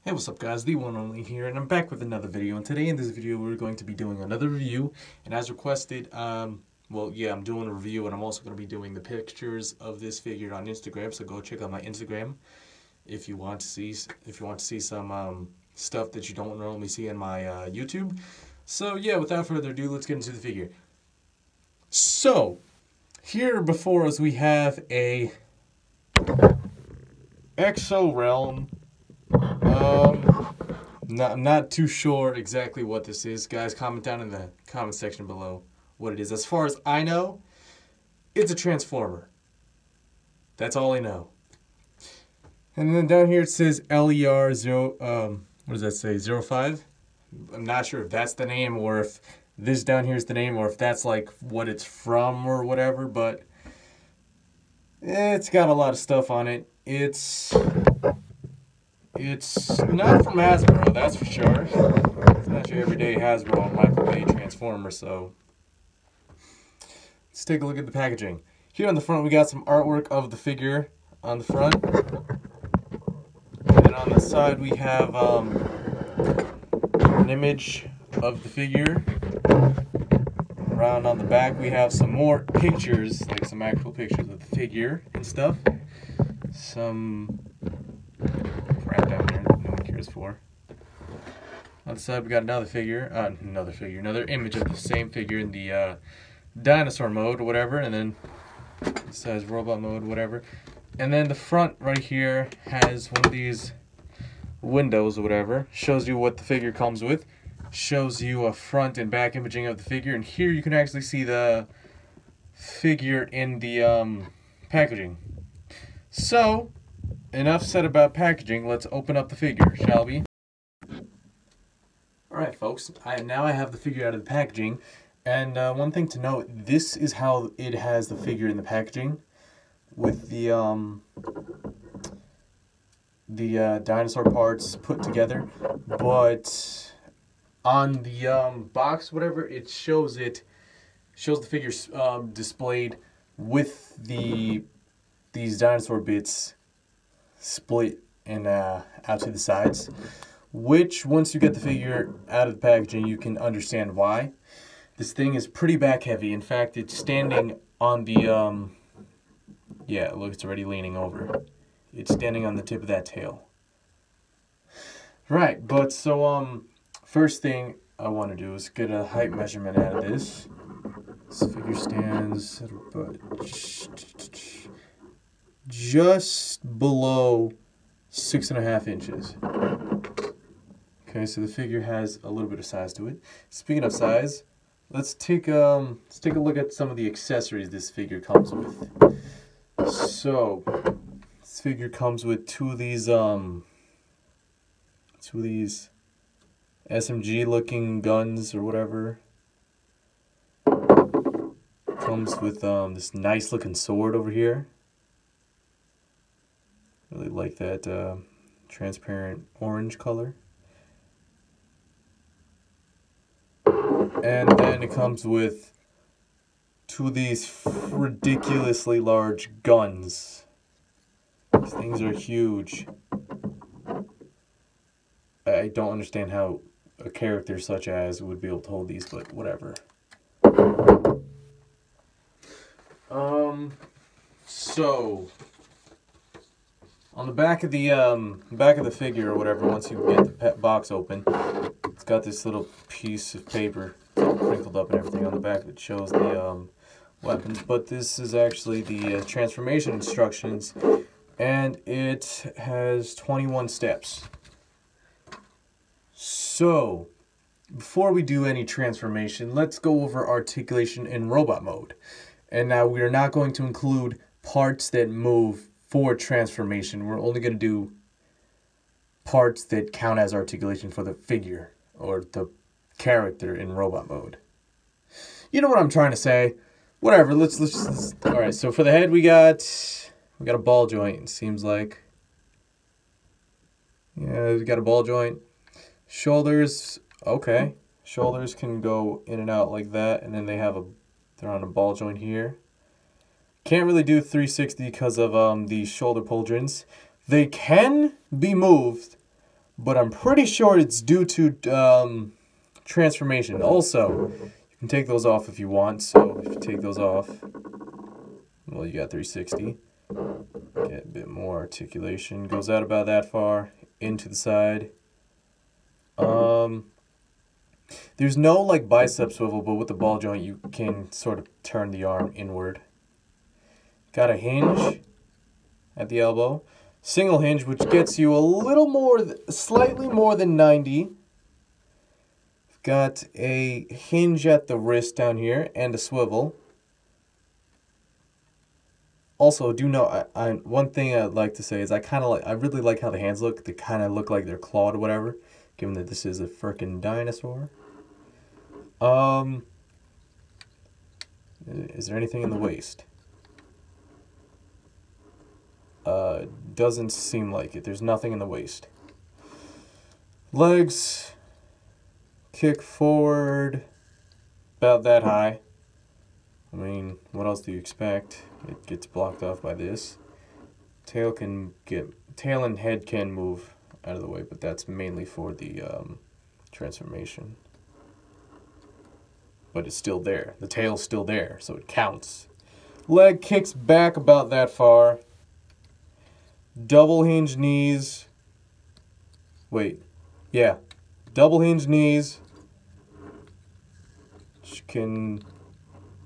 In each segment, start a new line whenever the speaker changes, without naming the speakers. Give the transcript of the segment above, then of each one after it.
Hey, what's up guys, the one only here, and I'm back with another video, and today in this video we're going to be doing another review, and as requested, I'm doing a review, and I'm also going to be doing the pictures of this figure on Instagram, so go check out my Instagram if you want to see some stuff that you don't normally see in my YouTube. So yeah, without further ado, let's get into the figure. So, here before us we have a Exo Realm. I'm not too sure exactly what this is. Guys, comment down in the comment section below what it is. As far as I know, it's a Transformer. That's all I know. And then down here it says LER 0, what does that say, 05? I'm not sure if that's the name or if this down here is the name or if that's like what it's from or whatever, but it's got a lot of stuff on it. It's not from Hasbro, that's for sure. It's not your everyday Hasbro and Michael Bay Transformer, so let's take a look at the packaging. Here on the front we got some artwork of the figure on the front. And then on the side we have an image of the figure. Around on the back we have some more pictures, like some actual pictures of the figure and stuff. Some crap down there that no one cares for. On the side we got another image of the same figure in the Dinosaur mode or whatever, and then it says robot mode, whatever. And then the front right here has one of these windows or whatever, shows you what the figure comes with, shows you a front and back imaging of the figure, and here you can actually see the figure in the packaging. So, enough said about packaging, let's open up the figure, shall we? Alright folks, now I have the figure out of the packaging, and one thing to note, this is how it has the figure in the packaging, with the dinosaur parts put together, but on the box, whatever, it shows the figure displayed with these dinosaur bits split and out to the sides, which once you get the figure out of the packaging you can understand why. This thing is pretty back heavy. In fact, it's standing on the yeah, look, it's already leaning over. It's standing on the tip of that tail. Right, but so first thing I want to do is get a height measurement out of this. This figure stands at about just below 6.5 inches. Okay, so the figure has a little bit of size to it. Speaking of size, let's take a look at some of the accessories this figure comes with. So this figure comes with two of these SMG looking guns or whatever. Comes with this nice looking sword over here. Really like that transparent orange color. And then it comes with two of these ridiculously large guns. These things are huge. I don't understand how a character such as would be able to hold these, but whatever. So on the back of the figure or whatever, once you get the box open, it's got this little piece of paper crinkled up and everything on the back that shows the weapons, but this is actually the transformation instructions, and it has 21 steps. So before we do any transformation, let's go over articulation in robot mode. And now we are not going to include parts that move for transformation. We're only going to do parts that count as articulation for the figure or the character in robot mode. You know what I'm trying to say. Whatever, let's all right, so for the head we got a ball joint, it seems like. Yeah, we got a ball joint. Shoulders, okay. Shoulders can go in and out like that, and then they're on a ball joint here. Can't really do 360 because of the shoulder pauldrons. They can be moved, but I'm pretty sure it's due to transformation. Also, you can take those off if you want. So if you take those off, well, you got 360. Get a bit more articulation. Goes out about that far into the side. There's no like bicep swivel, but with the ball joint you can sort of turn the arm inward. Got a hinge at the elbow. Single hinge, which gets you a little more, slightly more than 90. Got a hinge at the wrist down here and a swivel. Also, do know one thing I'd like to say is I really like how the hands look. They kind of look like they're clawed or whatever, given that this is a frickin' dinosaur. Is there anything in the waist? Doesn't seem like it. There's nothing in the waist. Legs, kick forward, about that high. I mean, what else do you expect? It gets blocked off by this. Tail and head can move out of the way, but that's mainly for the transformation. But it's still there. The tail's still there, so it counts. Leg kicks back about that far. Double hinge knees. Wait. Yeah. Double hinge knees. Which can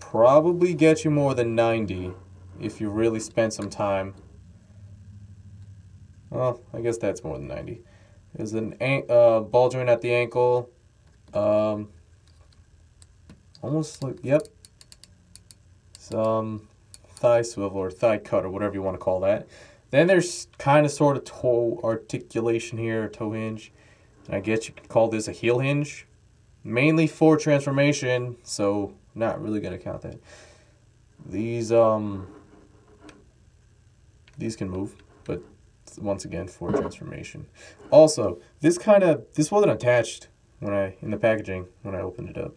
probably get you more than 90 if you really spend some time. Well, I guess that's more than 90. There's an ball joint at the ankle. Almost like, yep. Some thigh swivel or thigh cut or whatever you want to call that. Then there's kind of sort of toe articulation here, toe hinge. And I guess you could call this a heel hinge. Mainly for transformation, so not really going to count that. These can move, but once again for transformation. Also, this wasn't attached in the packaging when I opened it up.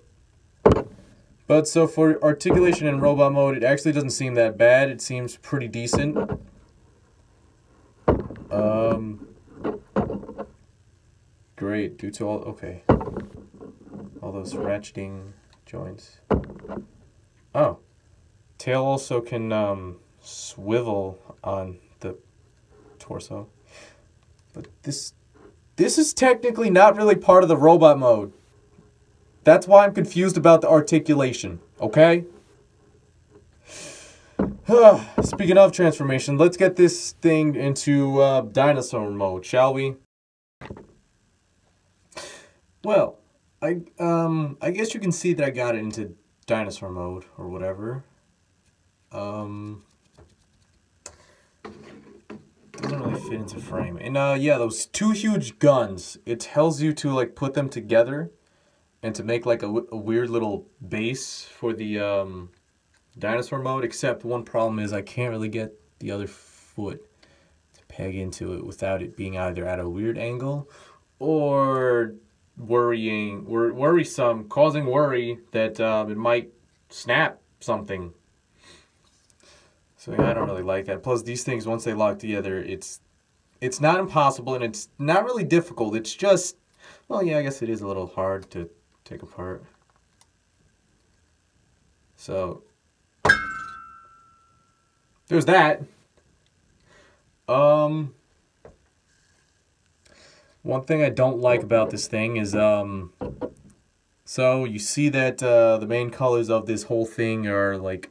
But so for articulation in robot mode, it actually doesn't seem that bad. It seems pretty decent. Great, due to all those ratcheting joints. Oh, tail also can swivel on the torso. But this is technically not really part of the robot mode. That's why I'm confused about the articulation, okay? Speaking of transformation, let's get this thing into dinosaur mode, shall we? Well, I guess you can see that I got it into dinosaur mode or whatever. Doesn't really fit into frame. And yeah, those two huge guns, it tells you to like put them together and to make like a weird little base for the dinosaur mode, except one problem is I can't really get the other foot to peg into it without it being either at a weird angle or worrisome, causing worry that it might snap something. So yeah, I don't really like that. Plus these things, once they lock together, it's not impossible and it's not really difficult. It's just, well, yeah, I guess it is a little hard to take apart. So there's that. One thing I don't like about this thing is, so you see that the main colors of this whole thing are like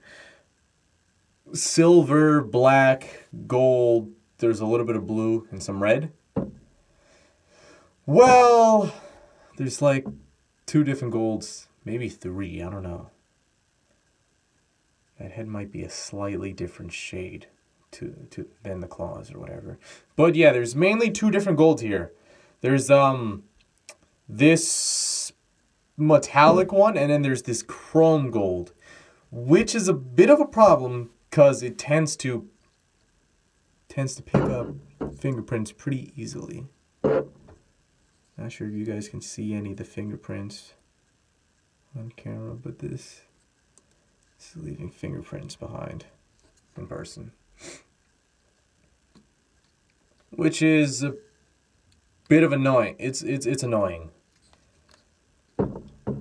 silver, black, gold, there's a little bit of blue and some red. Well, there's like 2 different golds, maybe 3, I don't know. That head might be a slightly different shade than the claws or whatever. But yeah, there's mainly 2 different golds here. There's this metallic one, and then there's this chrome gold, which is a bit of a problem because it tends to pick up fingerprints pretty easily. Not sure if you guys can see any of the fingerprints on camera, but this is leaving fingerprints behind in person, which is a bit of annoying. It's annoying.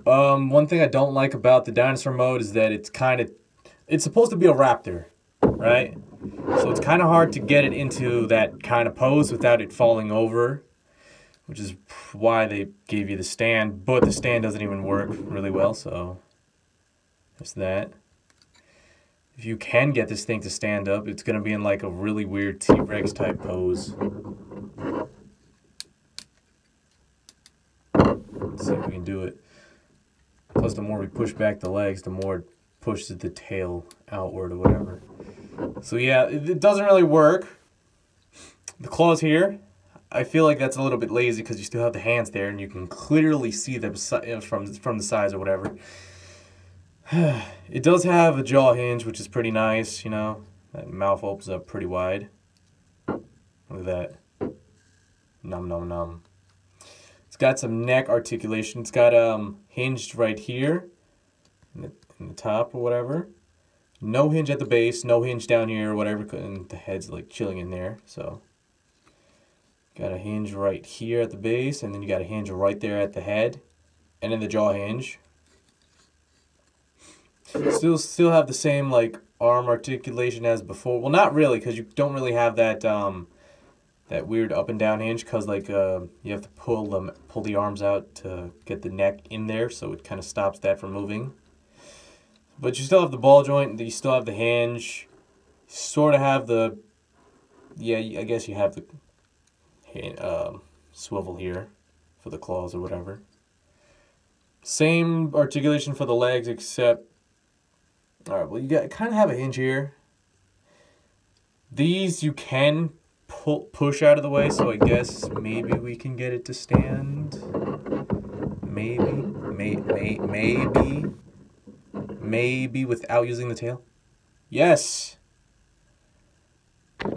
One thing I don't like about the dinosaur mode is that it's supposed to be a raptor, right? So it's kind of hard to get it into that kind of pose without it falling over, which is why they gave you the stand, but the stand doesn't even work really well, so there's that. If you can get this thing to stand up, it's going to be in like a really weird T-Rex type pose. Let's see if we can do it. Plus, the more we push back the legs, the more it pushes the tail outward or whatever. So yeah, it doesn't really work. The claws here, I feel like that's a little bit lazy because you still have the hands there and you can clearly see them from the sides or whatever. It does have a jaw hinge, which is pretty nice, you know. That mouth opens up pretty wide. Look at that. Nom nom nom. It's got some neck articulation. It's got hinged right here in the top or whatever. No hinge at the base, no hinge down here or whatever, and the head's like chilling in there. So got a hinge right here at the base, and then you got a hinge right there at the head, and then the jaw hinge. Still have the same like arm articulation as before. Well, not really, because you don't really have that that weird up and down hinge, because like you have to pull the arms out to get the neck in there, so it kind of stops that from moving. But you still have the ball joint. You still have the hinge. You sort of have the I guess you have the swivel here for the claws or whatever. Same articulation for the legs, except. Alright, well, you kind of have a hinge here. These you can push out of the way, so I guess maybe we can get it to stand. Maybe without using the tail. Yes!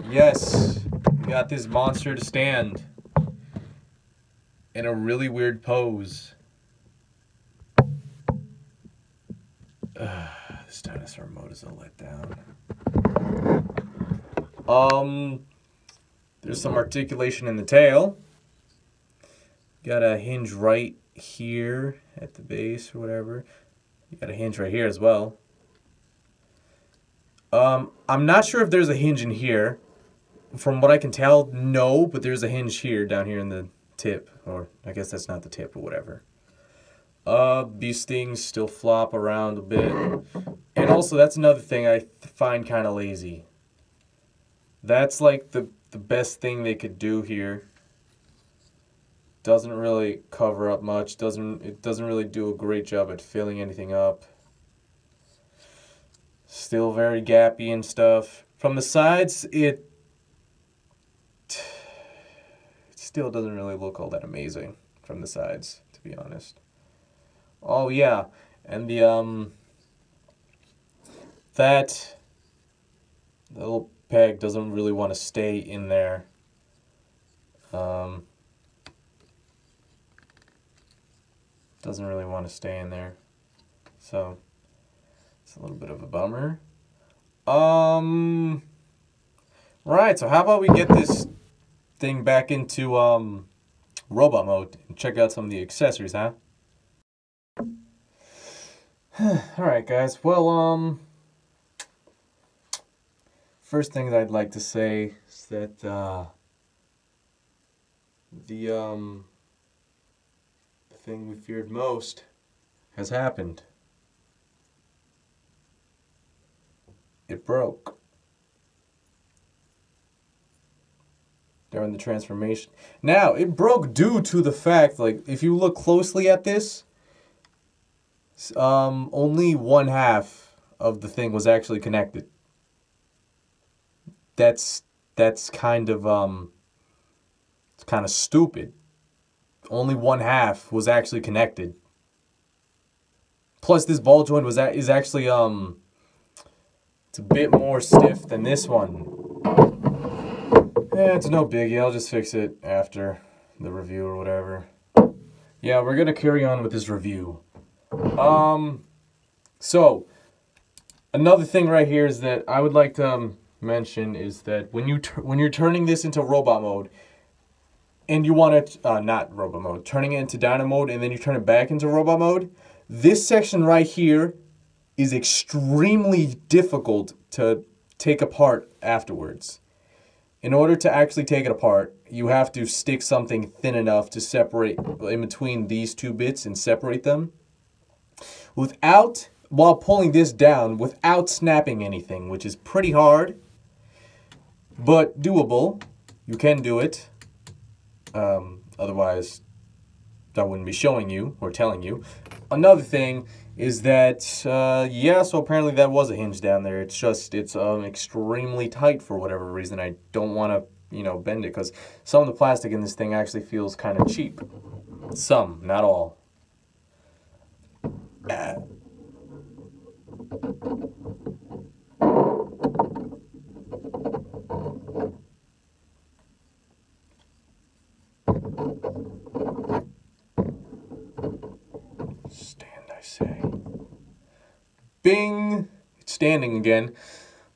Yes! We got this monster to stand in a really weird pose. This dinosaur mode is a letdown. There's some articulation in the tail. Got a hinge right here at the base or whatever. You got a hinge right here as well. I'm not sure if there's a hinge in here. From what I can tell, no, but there's a hinge here, down here in the tip. Or I guess that's not the tip or whatever. These things still flop around a bit. And also, that's another thing I find kind of lazy. That's like the best thing they could do here. Doesn't really cover up much. It doesn't really do a great job at filling anything up. Still very gappy and stuff. From the sides, it still doesn't really look all that amazing from the sides, to be honest. Oh yeah, and the little peg doesn't really want to stay in there. Doesn't really want to stay in there, so it's a little bit of a bummer. Right, so how about we get this thing back into robot mode and check out some of the accessories, huh? Alright guys, well, first thing that I'd like to say is that the thing we feared most has happened. It broke during the transformation. Now, it broke due to the fact, like, if you look closely at this, only one half of the thing was actually connected. That's kind of it's kind of stupid. Only one half was actually connected. Plus, this ball joint is actually it's a bit more stiff than this one. It's no biggie. I'll just fix it after the review or whatever. Yeah, we're gonna carry on with this review. So another thing right here is that I would like to mention is that when you're turning this into robot mode, and you want it, not robot mode, turning it into Dino mode, and then you turn it back into robot mode, this section right here is extremely difficult to take apart afterwards. In order to actually take it apart, you have to stick something thin enough to separate in between these two bits and separate them while pulling this down without snapping anything, which is pretty hard, but doable. You can do it. Otherwise, I wouldn't be showing you or telling you. Another thing is that, yeah, so apparently that was a hinge down there. It's just, it's extremely tight for whatever reason. I don't want to, you know, bend it, because some of the plastic in this thing actually feels kind of cheap. Some, not all. Stand, I say. Bing! It's standing again.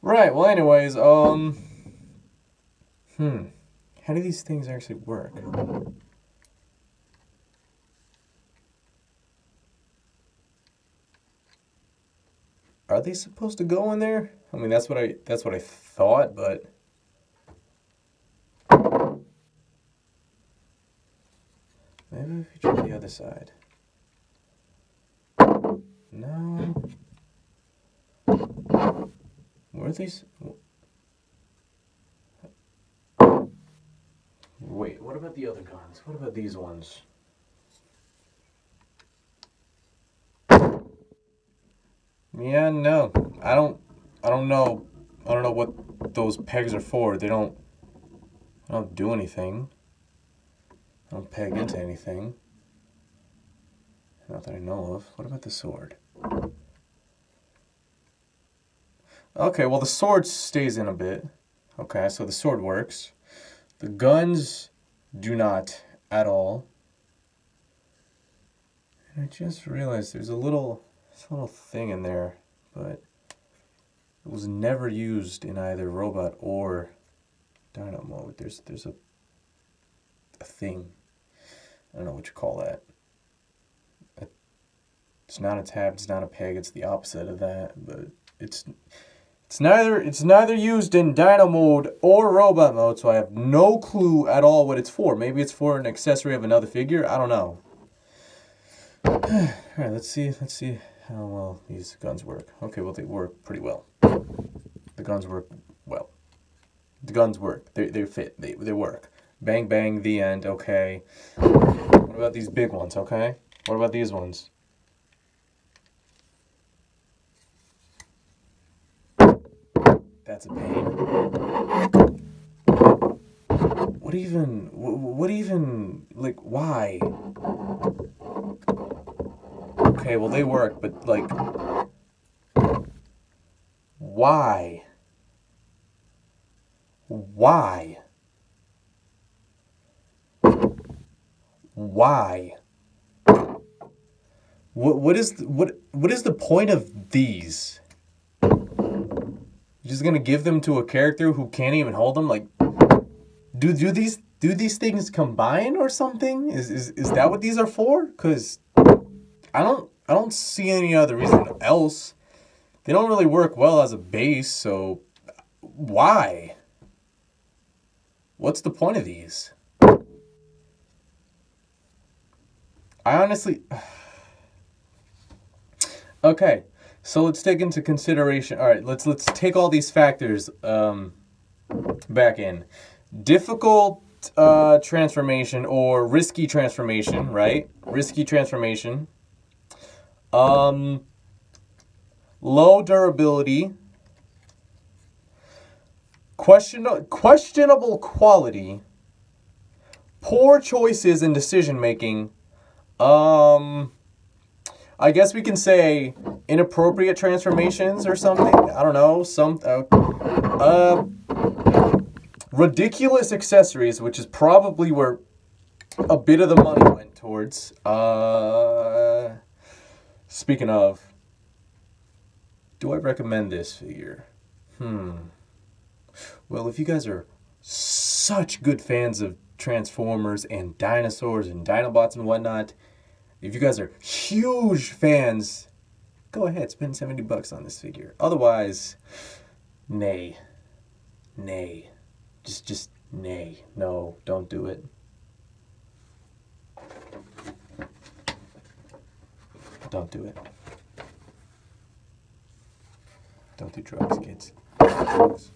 Right, well anyways, how do these things actually work? Are they supposed to go in there? I mean, that's what I thought, but maybe if you try the other side. No. Where are these? Wait, what about the other guns? What about these ones? Yeah, no. I don't know. I don't know what those pegs are for. They don't do anything. I don't peg into anything. Not that I know of. What about the sword? Okay, well the sword stays in a bit. Okay, so the sword works. The guns do not at all. And I just realized there's a little thing in there, but it was never used in either robot or Dino mode. There's a thing. I don't know what you call that. It's not a tab, it's not a peg, it's the opposite of that, but it's neither used in Dino mode or robot mode, so I have no clue at all what it's for. Maybe it's for an accessory of another figure, I don't know. Alright, let's see how well these guns work. Okay, well they work pretty well. The guns work well. The guns work. They fit. They work. Bang bang, the end, okay. What about these big ones, okay? What about these ones? That's a pain. What even, like, why? Okay, well they work, but like, why? Why? Why? What is the point of these? You're just gonna give them to a character who can't even hold them? Like, do these things combine or something? Is that what these are for? 'Cause I don't see any other reason else. They don't really work well as a base, so why? What's the point of these? I honestly... Okay, so let's take into consideration... Alright, let's take all these factors back in. Difficult transformation or risky transformation, right? Risky transformation. Low durability. Questionable quality. Poor choices in decision making. I guess we can say inappropriate transformations or something. I don't know. Ridiculous accessories, which is probably where a bit of the money went towards. Speaking of, do I recommend this figure? Well, if you guys are such good fans of Transformers and dinosaurs and Dinobots and whatnot. If you guys are huge fans, go ahead, spend $70 on this figure. Otherwise, nay. Nay. Just nay. No, don't do it. Don't do it. Don't do drugs, kids. Don't do drugs.